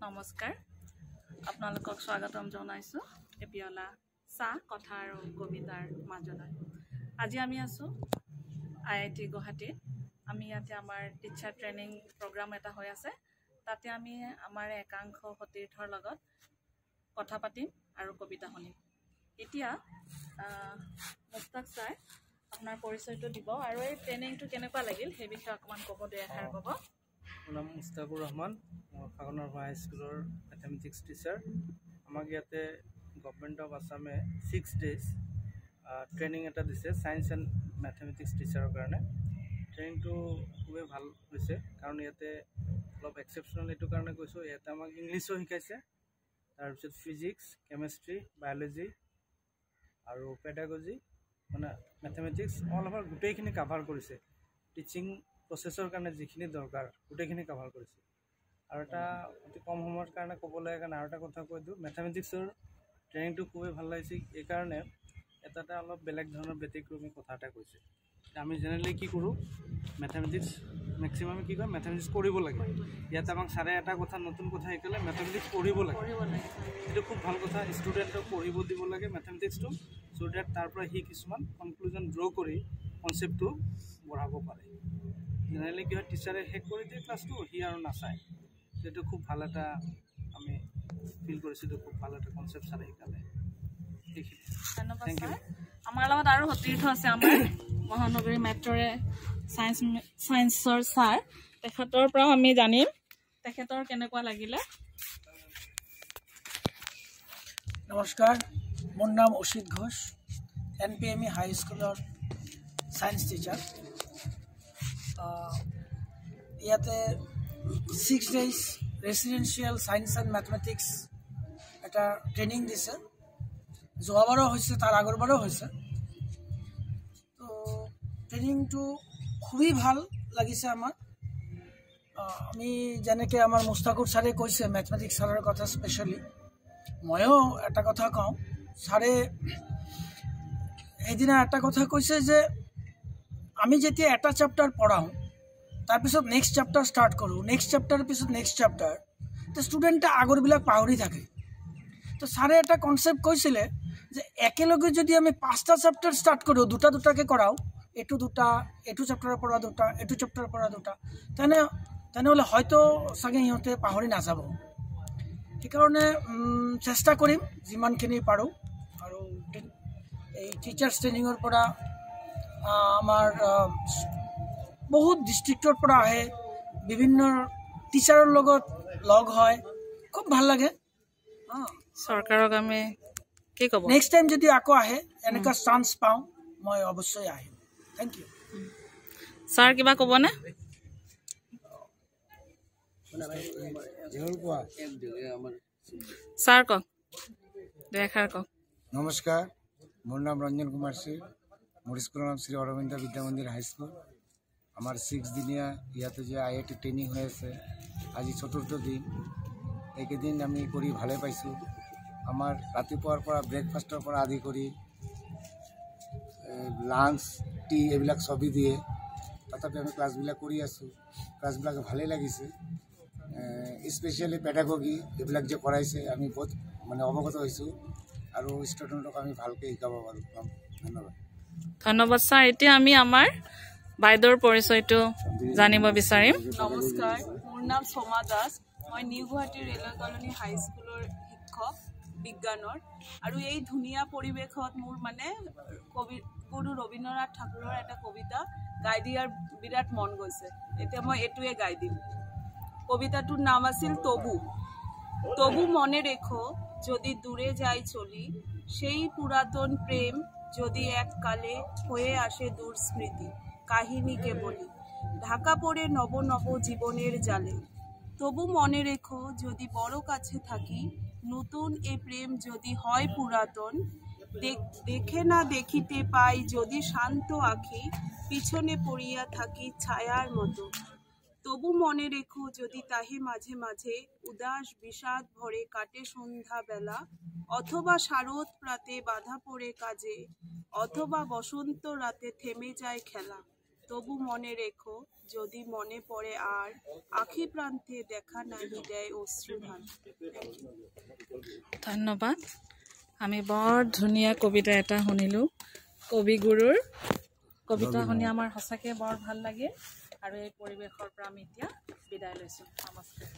নমস্কাৰ আপোনালোকক স্বাগতম জনাইছো এপিয়লা চাহ কথা আৰু কবিতাৰ মাজলৈ আজি আমি আছো আইআইটি গুৱাহাটীত আমি ইয়াতে আমাৰ টিচাৰ ট্ৰেইনিং প্ৰগ্ৰাম এটা হৈ আছে তাতে আমি আমাৰ একাংশ সতীৰ্থৰ লগত কথা পাতিম আৰু কবিতা শুনিম এতিয়া মুস্তাক স্যাৰ আপোনাৰ পৰিচয়টো দিব আৰু এই ট্ৰেইনিংটো কেনেকুৱা লাগিল সেই বিষয়ে অকমান ক'ব দুই এষাৰ ক'ব নাম মুস্তাকুৰ ৰহমান ফাগনৰ হাই স্কুলৰ মেথমেটিক্স টিচাৰ আমাক ইয়াতে গভৰ্ণমেণ্ট অফ আছামে 6 days ট্ৰেইনিং এটা দিছে সায়েন্স এণ্ড মেথমেটিক্স টিচাৰৰ কাৰণে ট্ৰেইনিংটো খুবেই ভাল হৈছে কাৰণ ইয়াতে অলপ এক্সেপশ্যনেল এইটো কাৰণে কৈছোঁ ইয়াতে আমাক ইংলিছো শিকাইছে তাৰপিছত ফিজিক্স কেমেষ্ট্ৰি বায়'লজি আৰু পেডাগজি মানে মেথমেটিক্স অল অভাৰ গোটেইখিনি কাভাৰ কৰিছে টিচিং প্ৰচেছৰ কাৰণে যিখিনি দৰকাৰ গোটেইখিনি কাভাৰ কৰিছে আৰু এটা অতি কম সময়ৰ কাৰণে ক'বলৈ কাৰণে আৰু এটা কথা কৈ দিওঁ মেথমেটিক্সৰ ট্ৰেইনিংটো খুবেই ভাল লাগিছে এইকাৰণে এটা অলপ বেলেগ ধৰণৰ ব্যতিক্ৰমী কথা এটা কৈছে আমি জেনেৰেলি কি কৰোঁ মেথমেটিক্স মেক্সিমামে কি কয় মেথমেটিক্স কৰিব লাগে ইয়াত আমাক ছাৰে এটা কথা নতুন কথা শিকালে মেথমেটিক্স পঢ়িব লাগে এইটো খুব ভাল কথা ষ্টুডেণ্টক পঢ়িব দিব লাগে মেথমেটিক্সটো চ' ডেট তাৰ পৰা সি কিছুমান কনক্লুজন ড্ৰ কৰি কনচেপ্টটো বঢ়াব পাৰে জেনেৰেলি কি হয় টিচাৰে শেষ কৰি দিয়ে ক্লাছটো সি আৰু নাচায় সেইটো খুব ভাল এটা আমি ফিল কৰিছিলোঁ খুব ভাল এটা কনচেপ্ট ছাৰে শিকালে ধন্যবাদ ছাৰ আমাৰ লগত আৰু সতীৰ্থ আছে আমাৰ মহানগৰী মেট্ৰৰে সায়েন্সৰ ছাৰ তেখেতৰ পৰাও আমি জানিম তেখেতৰ কেনেকুৱা লাগিলে নমস্কাৰ মোৰ নাম অসিত ঘোষ NPME হাই স্কুলৰ সায়েন্স টিচাৰ ইয়াতে 6 days residential science and mathematics এটা ট্ৰেইনিং দিছে যোৱাবাৰো হৈছে তাৰ আগৰবাৰো হৈছে তো ট্ৰেইনিংটো খুবেই ভাল লাগিছে আমাৰ আমি যেনেকৈ আমাৰ মুস্তাকুৰ ছাৰে কৈছে মেথমেটিক্স ছাৰৰ কথা স্পেচিয়েলি ময়ো এটা কথা কওঁ ছাৰে সেইদিনা এটা কথা কৈছে যে আমি যেতিয়া এটা চেপ্টাৰ পঢ়াওঁ তাৰপিছত নেক্সট চেপ্টাৰ ষ্টাৰ্ট কৰোঁ নেক্সট চেপ্টাৰৰ পিছত নেক্সট চেপ্টাৰ তো ষ্টুডেণ্টে আগৰবিলাক পাহৰি থাকে তো ছাৰে এটা কনচেপ্ট কৈছিলে যে একেলগে যদি আমি 5টা চেপ্টাৰ ষ্টাৰ্ট কৰোঁ দুটা দুটাকৈ কৰাওঁ এইটো চেপ্টাৰৰ পৰা দুটা এইটো চেপ্টাৰৰ পৰা দুটা তেনেহ'লে হয়তো চাগে সিহঁতে পাহৰি নাযাব সেইকাৰণে চেষ্টা কৰিম যিমানখিনি পাৰোঁ আৰু এই টিচাৰ্ছ ট্ৰেইনিঙৰ পৰা আমাৰ বহুত ডিষ্ট্ৰিক্টৰ পৰা আহে বিভিন্ন টিচাৰৰ লগত লগ হয় খুব ভাল লাগে চৰকাৰক আমি কি ক'ব নেক্সট টাইম যদি আকৌ আহে এনেকুৱা চান্স পাওঁ মই অৱশ্যই আহিম থেংক ইউ ছাৰ কিবা ক'বনে ছাৰ কওক দেখাৰ কওক নমস্কাৰ মোৰ নাম ৰঞ্জন কুমাৰ সিং মোৰ স্কুলৰ নাম শ্ৰী অৰবিন্দ বিদ্যা মন্দিৰ হাইস্কুল আমাৰ 6 দিনীয়া ইয়াতে যে IIT ট্ৰেইনিং হৈ আছে আজি 4ৰ্থ দিন এইকেইদিন আমি কৰি ভালে পাইছোঁ আমাৰ ৰাতিপুৱাৰ পৰা ব্ৰেকফাষ্টৰ পৰা আদি কৰি লাঞ্চ টি এইবিলাক চবি দিয়ে তথাপি আমি ক্লাছবিলাক কৰি আছোঁ ক্লাছবিলাক ভালেই লাগিছে স্পেচিয়েলি পেডাগগি এইবিলাক যে কৰাইছে আমি বহুত মানে অৱগত হৈছোঁ আৰু ষ্টুডেণ্টক আমি ভালকৈ শিকাব পাৰোঁ ধন্যবাদ ধন্যবাদ ছাৰ এতিয়া আমি আমাৰ বাইদেউৰ পৰিচয়টো জানিব বিচাৰিম নমস্কাৰ মোৰ নাম সোমা দাস মই নিউ গুৱাহাটী ৰেলৱে কলনী হাইস্কুলৰ শিক্ষক বিজ্ঞানৰ আৰু এই ধুনীয়া পৰিৱেশত মোৰ মানে গুৰু ৰবীন্দ্ৰনাথ ঠাকুৰৰ এটা কবিতা গাই দিয়াৰ বিৰাট মন গৈছে এতিয়া মই এইটোৱে গাই দিম কবিতাটোৰ নাম আছিল তবু মনে রেখো যদি দূরে যায় চলি সেই পুরাতন প্রেম যদি এককালে হয়ে আসে দূর স্মৃতি কাহিনীকে বলি ঢাকা পড়ে নব নব জীবনের জালে তবু মনে রেখো যদি বড় কাছে থাকি নতুন এ প্রেম যদি হয় পুরাতন দেখে না দেখিতে পাই যদি শান্ত আঁখি পিছনে পড়িয়া থাকি ছায়ার মতো তবু মনে রেখো যদি তাহে মাঝে মাঝে উদাস বিষাদ ভরে কাটে সন্ধ্যা বেলা অথবা শারদ প্রাতে বাধা পড়ে কাজে অথবা বসন্ত রাতে থেমে যায় খেলা তবু মনে রেখো যদি মনে পড়ে আর আখি প্রান্তে দেখা নাহি দেয় অশ্রুধান। ধন্যবাদ। আমি বৰ ধুনীয়া কবিতা এটা শুনিলোঁ। কবিগুৰুৰ কবিতা শুনি আমাৰ সঁচাকৈ বৰ ভাল লাগে আৰু এই পৰিৱেশৰ পৰা আমি এতিয়া বিদায় লৈছোঁ। নমস্কাৰ।